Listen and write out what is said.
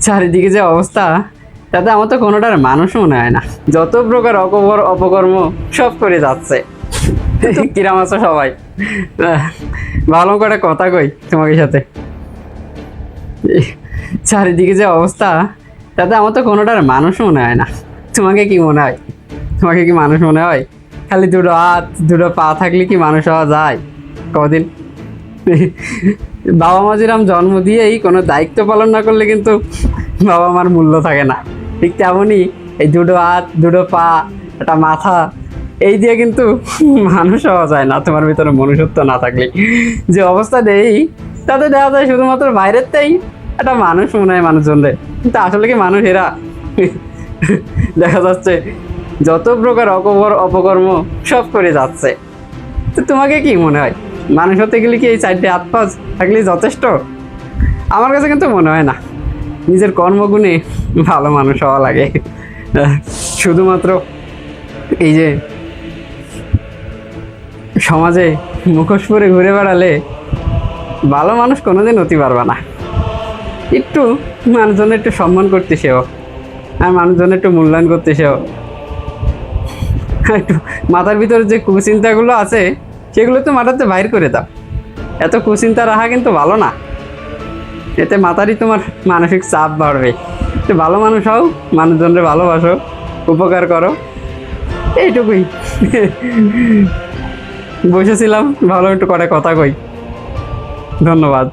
চারিদিকে যে অবস্থা, তাতে আমার তো কোনোটার মানুষ মনে হয় না। যত প্রকার অপকর্ম সব করে যাচ্ছে। কিরাম আছো সবাই? ভালো করে কথা কই তোমাকে সাথে। চারিদিকে যে অবস্থা, তাতে আমার তো কোনোটার মানুষ মনে হয় না। তোমাকে কি মনে হয়? তোমাকে কি মানুষ মনে হয়? খালি দুটো হাত দুটো পা থাকলে কি মানুষ হওয়া যায় কদিন? বাবা মা যেরকম জন্ম দিয়েই কোনো দায়িত্ব পালন না করলে কিন্তু বাবা মার মূল্য থাকে না, ঠিক তেমনই এই দুটো হাত দুটো পা একটা মাথা এই দিয়ে কিন্তু মানুষ হওয়া যায় না তোমার ভিতরে মনুষ্যত্ব না থাকলে। যে অবস্থা দেই তাতে দেখা যায় শুধুমাত্র বাইরেরটাই একটা মানুষ মনে হয় মানুষজনদের, কিন্তু আসলে কি মানুষ এরা? দেখা যাচ্ছে যত প্রকার অপকর্ম সব করে যাচ্ছে। তো তোমাকে কি মনে হয়, মানুষ হতে গেলে কি এই চারটে হাত পা থাকলেই যথেষ্ট? আমার কাছে কিন্তু মনে হয় না। নিজের কর্মগুণে ভালো মানুষ হওয়া লাগে। শুধুমাত্র এই যে সমাজে মুখোশ পরে ঘুরে বেড়ালে ভালো মানুষ কোনোদিন হতে পারবে না। একটু মানুষজনের একটু সম্মান করতে সেও, আর মানুষজনের একটু মূল্যায়ন করতে সেও, একটু মাথার ভিতরে যে কুচিন্তাগুলো আছে সেগুলো তো মাথাতে বাইর করে দাও। এত কুচিন্তা রাখা কিন্তু ভালো না, এতে মাথারই তোমার মানসিক চাপ বাড়বে। একটু ভালো মানুষ হও, মানুষজনকে ভালোবাসো, উপকার করো, এইটুকুই। বসেছিলাম, ভালো একটু করে কথা কই। ধন্যবাদ।